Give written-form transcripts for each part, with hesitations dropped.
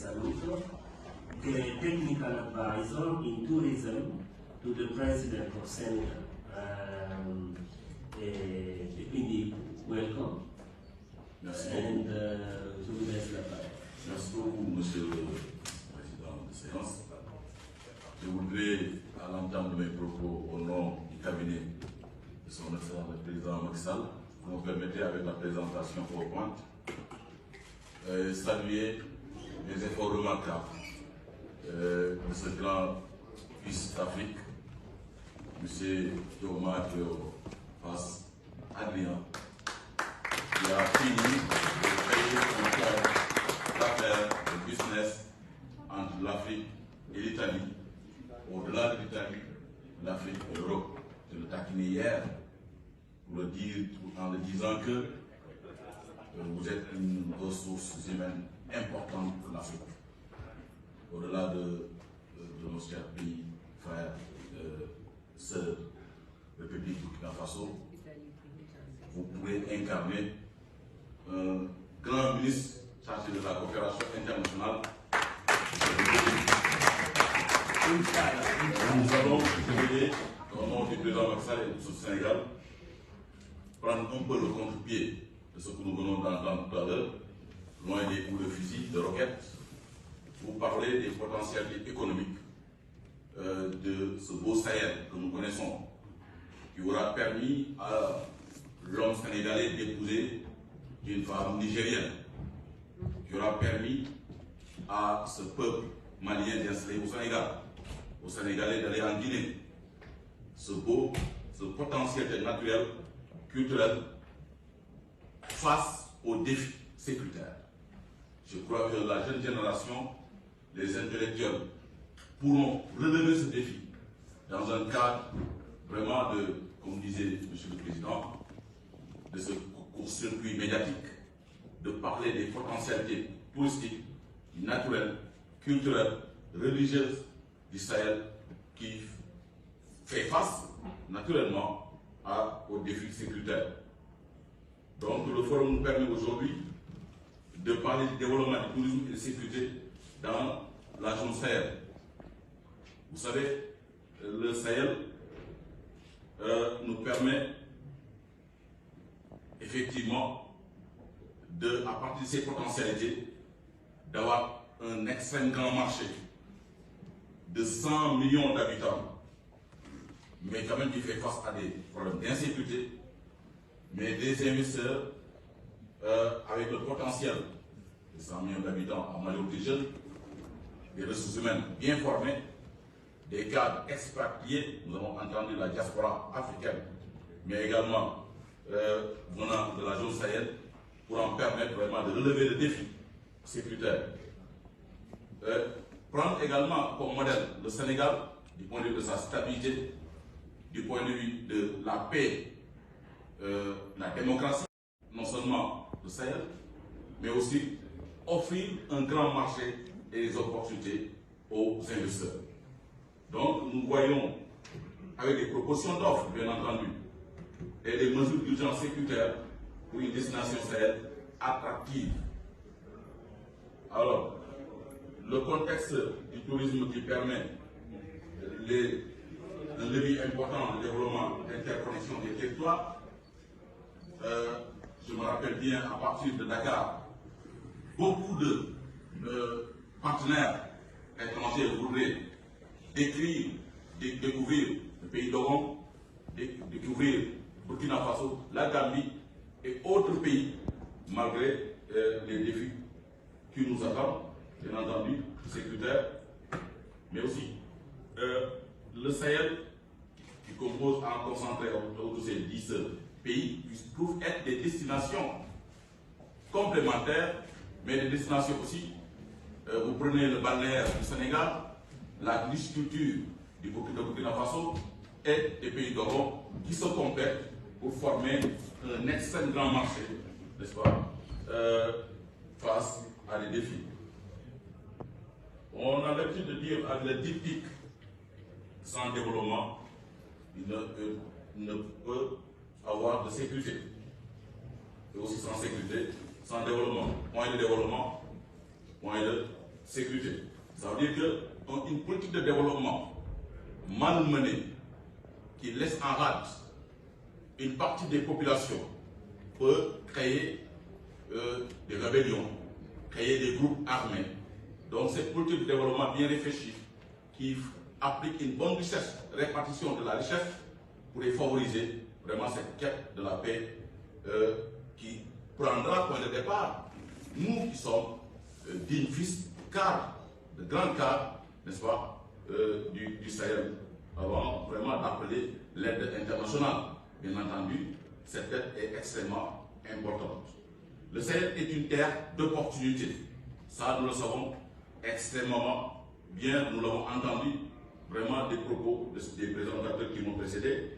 Saluto, the technical advisor in tourism to the president of Senegal. Quindi, welcome. Merci And beaucoup. je vous laisse la parole. Merci beaucoup, monsieur le président de séance. Je voudrais, à l'entame de mes propos au nom du cabinet de son excellence le président Macky Sall, vous me permettez avec la présentation PowerPoint, saluer les efforts remarquables de ce grand fils d'Afrique, M. Thomas Fass Adrien, qui a fini de créer un plan d'affaires, de business entre l'Afrique et l'Italie, au-delà de l'Italie, l'Afrique et l'Europe. Je le taquinais hier pour le dire, en le disant que vous êtes une ressource humaine importante pour l'Afrique. Au-delà de nos chers pays, frères, sœurs, République Burkina Faso, vous pourrez incarner un grand ministre chargé de la coopération internationale. Nous allons, au nom du président Macky Sall et du Sénégal, prendre un peu le contre-pied de ce que nous venons d'entendre tout à l'heure, loin des coups de fusil, de roquettes, pour parler des potentialités économiques de ce beau Sahel que nous connaissons, qui aura permis à l'homme sénégalais d'épouser une femme nigérienne, qui aura permis à ce peuple malien d'installer au Sénégal, aux Sénégalais d'aller en Guinée. Ce potentiel naturel, culturel, face aux défis sécuritaires. Je crois que la jeune génération, les intellectuels, pourront relever ce défi dans un cadre vraiment de, comme disait M. le Président, de ce court-circuit médiatique, de parler des potentialités touristiques, naturelles, culturelles, religieuses du Sahel qui fait face naturellement aux défis sécuritaires. Donc le forum nous permet aujourd'hui de parler du développement du tourisme et de sécurité dans la zone Sahel. Vous savez, le Sahel nous permet effectivement, à partir de ses potentialités, d'avoir un extrêmement grand marché de 100 millions d'habitants, mais quand même qui fait face à des problèmes d'insécurité, mais des investisseurs avec le potentiel de 100 millions d'habitants en majorité jeunes, des ressources humaines bien formées, des cadres expatriés, nous avons entendu la diaspora africaine, mais également venant de la zone Sahel, pour en permettre vraiment de relever le défi sécuritaire. Prendre également comme modèle le Sénégal, du point de vue de sa stabilité, du point de vue de la paix, la démocratie, non seulement le Sahel, mais aussi offrir un grand marché et des opportunités aux investisseurs. Donc nous voyons, avec des propositions d'offres, bien entendu, et des mesures d'urgence sécuritaire pour une destination Sahel attractive. Alors, le contexte du tourisme qui permet un levier important de développement d'interconnexion des territoires, je me rappelle bien, à partir de Dakar, beaucoup de partenaires étrangers voudraient découvrir le pays d'Oran, découvrir Burkina Faso, la Gambie et autres pays, malgré les défis qui nous attendent, bien entendu, sécuritaires, mais aussi le Sahel, qui compose en concentré autour de ces 10 pays, peuvent être des destinations complémentaires, mais des destinations aussi. Vous prenez le balnéaire du Sénégal, la riche culture du Burkina Faso et des pays d'Europe qui se complètent pour former un extrêmement grand marché, n'est-ce pas, face à des défis. On a l'habitude de dire avec le diptyque, sans développement, il ne peut avoir de sécurité. Et aussi sans sécurité, sans développement. Point de développement, point de sécurité. Ça veut dire qu'une politique de développement mal menée, qui laisse en rade une partie des populations, peut créer des rébellions, créer des groupes armés. Donc cette politique de développement bien réfléchie, qui applique une bonne répartition de la richesse, pourrait favoriser vraiment cette quête de la paix qui prendra point de départ nous qui sommes dignes fils de grands cadres, n'est-ce pas, du Sahel, avant vraiment d'appeler l'aide internationale. Bien entendu, cette aide est extrêmement importante. Le Sahel est une terre d'opportunités. Ça, nous le savons extrêmement bien, nous l'avons entendu vraiment des propos des présentateurs qui m'ont précédé.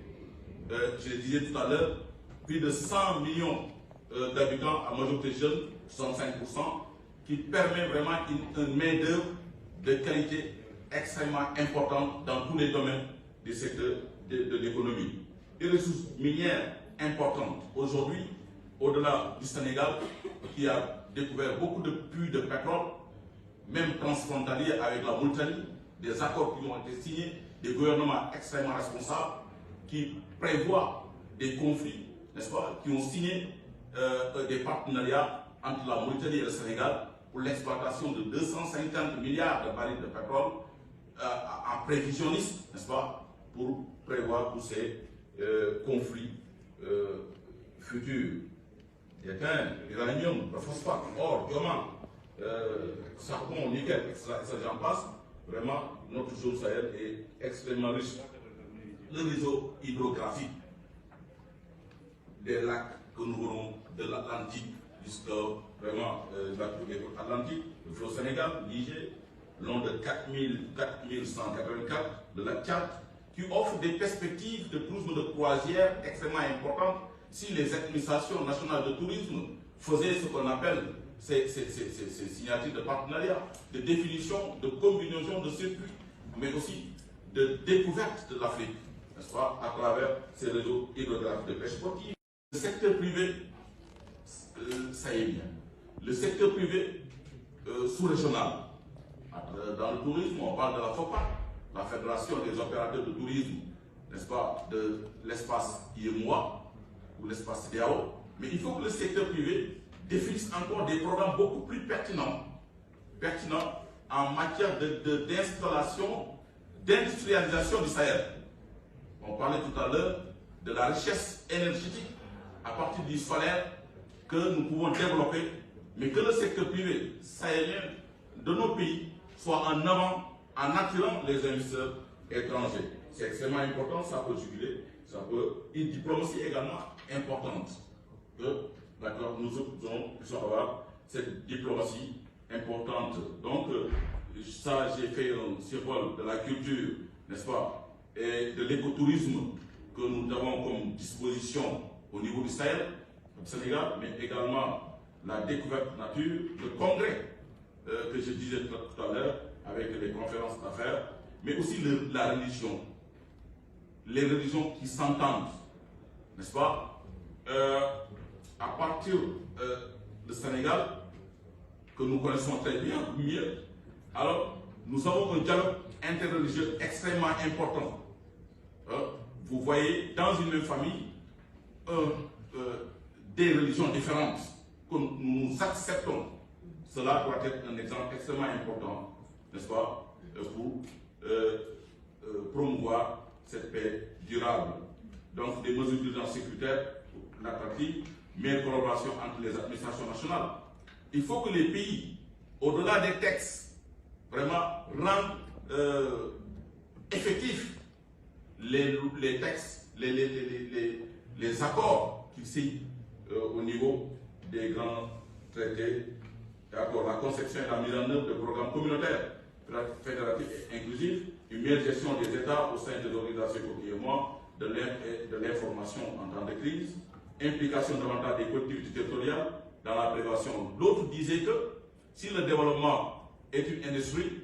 Je le disais tout à l'heure, plus de 100 millions d'habitants à majorité jeune, 65%, qui permet vraiment une main-d'œuvre de qualité extrêmement importante dans tous les domaines du secteur de l'économie. Des ressources minières importantes. Aujourd'hui, au-delà du Sénégal, qui a découvert beaucoup de puits de pétrole, même transfrontaliers avec la Mauritanie, des accords qui ont été signés, des gouvernements extrêmement responsables qui prévoient des conflits, n'est-ce pas, qui ont signé des partenariats entre la Mauritanie et le Sénégal pour l'exploitation de 250 milliards de barils de pétrole en prévisionniste, n'est-ce pas, pour prévoir tous ces conflits futurs. L'étain, l'uranium, le phosphate, or, diamant, charbon, nickel, etc. J'en passe. Vraiment, notre zone Sahel est extrêmement riche. Le réseau hydrographique des lacs que nous voulons de l'Atlantique jusqu'à vraiment l'Atlantique, le fleuve Sénégal, Niger, long de 4184, le lac Tchad, qui offre des perspectives de tourisme de croisière extrêmement importantes si les administrations nationales de tourisme faisaient ce qu'on appelle ces signatures de partenariat, de définition, de combinaison de circuits, mais aussi de découverte de l'Afrique, n'est-ce pas, à travers ces réseaux hydrographiques de pêche sportive. Le secteur privé sahélien, le secteur privé sous-régional, dans le tourisme, on parle de la FOPA, la Fédération des opérateurs de tourisme, n'est-ce pas, de l'espace IEMOA ou l'espace CEDEAO, mais il faut que le secteur privé définisse encore des programmes beaucoup plus pertinents en matière d'installation, d'industrialisation du Sahel. On parlait tout à l'heure de la richesse énergétique à partir du solaire que nous pouvons développer, mais que le secteur privé sahélien de nos pays soit en avant en attirant les investisseurs étrangers. C'est extrêmement important, ça peut juguler, ça peut une diplomatie également importante. D'accord, nous puissions avoir cette diplomatie importante. Donc, ça, j'ai fait un survol de la culture, n'est-ce pas, et de l'écotourisme que nous avons comme disposition au niveau du Sahel, au Sénégal, mais également la découverte nature, le congrès que je disais tout à l'heure, avec les conférences d'affaires, mais aussi la religion, les religions qui s'entendent, n'est-ce pas, à partir du Sénégal, que nous connaissons très bien, mieux, alors nous avons un dialogue interreligieux extrêmement important. Vous voyez, dans une même famille, des religions différentes, que nous acceptons. Cela doit être un exemple extrêmement important, n'est-ce pas, pour promouvoir cette paix durable. Donc, des mesures d'urgence sécuritaire pour la pratique, meilleure collaboration entre les administrations nationales. Il faut que les pays, au-delà des textes, vraiment rendent effectifs les textes, les accords qu'ils signent au niveau des grands traités, d'accord, la conception et la mise en œuvre de programmes communautaires, fédératifs et inclusifs, une meilleure gestion des États au sein des organisations quotidiennement, de l'information en temps de crise, implication davantage des collectivités territoriales dans la prévention. L'autre disait que si le développement est une industrie,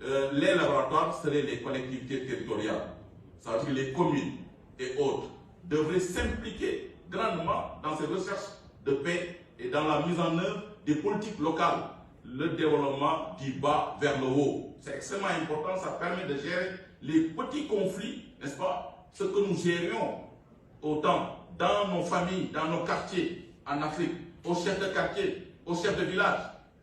les laboratoires seraient les collectivités territoriales. Ça veut dire que les communes et autres devraient s'impliquer grandement dans ces recherches de paix et dans la mise en œuvre des politiques locales le développement du bas vers le haut. C'est extrêmement important, ça permet de gérer les petits conflits, n'est-ce pas? Ce que nous gérions autant dans nos familles, dans nos quartiers en Afrique, aux chefs de quartier, aux chefs de village,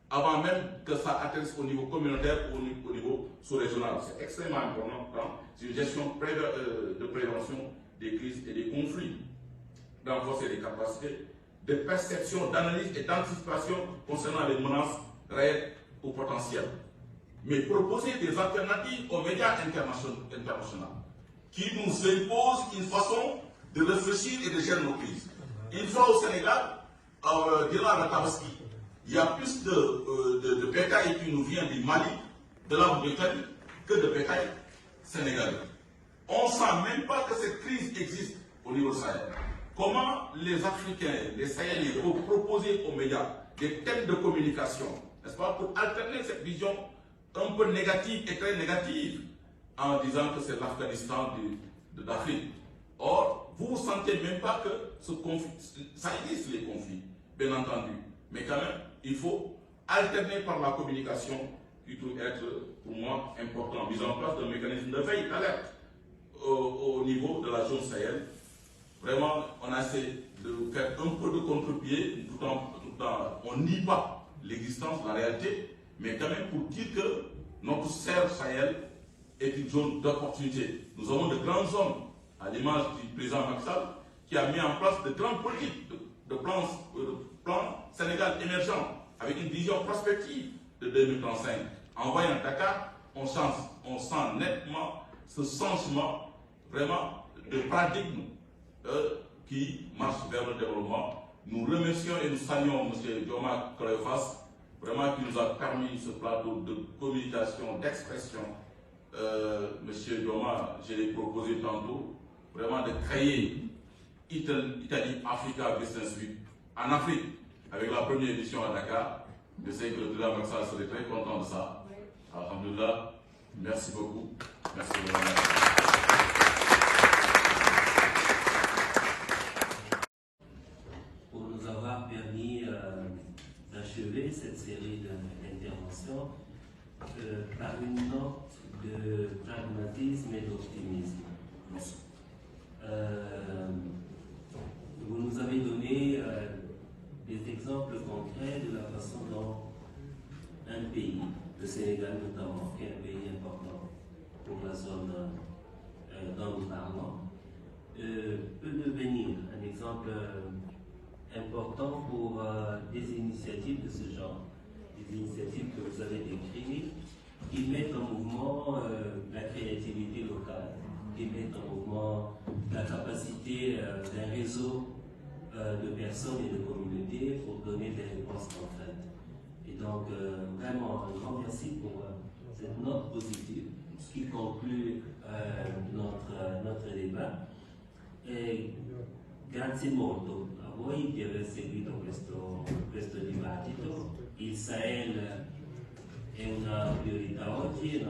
avant même que ça atteigne au niveau communautaire ou au niveau sous-régional. C'est extrêmement important. C'est une gestion de prévention des crises et des conflits, d'enforcer les capacités de perception, d'analyse et d'anticipation concernant les menaces réelles ou potentielles. Mais proposer des alternatives aux médias internationaux qui nous imposent une façon de réfléchir et de gérer nos crises. Une fois au Sénégal, durant la Tabaski, il y a plus de bétail qui nous vient du Mali, de la Mauritanie, que de bétail sénégalais. On ne sent même pas que cette crise existe au niveau du Sahel. Comment les Africains, les Sahéliens peuvent proposer aux médias des thèmes de communication, n'est-ce pas, pour alterner cette vision un peu négative et très négative en disant que c'est l'Afghanistan d'Afrique. Or, vous ne sentez même pas que ce conflit, ça existe les conflits, bien entendu. Mais quand même, il faut alterner par la communication qui doit être, pour moi, important. Mise en place d'un mécanisme de veille, d'alerte au niveau de la zone Sahel. Vraiment, on a essayé de faire un peu de contre-pied, tout en on nie pas l'existence, la réalité, mais quand même pour dire que notre serre Sahel est une zone d'opportunité. Nous avons de grands hommes, à l'image du président Macky Sall, qui a mis en place de grandes politiques, de plans Sénégal émergent, avec une vision prospective de 2035. En voyant Dakar, on sent nettement ce changement vraiment de paradigme qui marche vers le développement. Nous remercions et nous saluons M. Dioma Cléophas, vraiment qui nous a permis ce plateau de communication, d'expression. M. Dioma, je l'ai proposé tantôt, vraiment de créer Italie Africa Business Week en Afrique, avec la première édition à Dakar. Je sais que le président Macky Sall serait très content de ça. Alhamdulillah, merci beaucoup. Merci beaucoup. D'achever cette série d'interventions par une note de pragmatisme et d'optimisme. Vous nous avez donné des exemples concrets de la façon dont un pays, le Sénégal notamment, qui est un pays important pour la zone dont nous parlons, peut devenir un exemple important pour des initiatives de ce genre, des initiatives que vous avez décrites, qui mettent en mouvement la créativité locale, qui mettent en mouvement la capacité d'un réseau de personnes et de communautés pour donner des réponses concrètes. Et donc, vraiment, un grand merci pour cette note positive qui conclut notre débat. E grazie molto a voi di aver seguito questo dibattito. Il Sahel è una priorità oggi,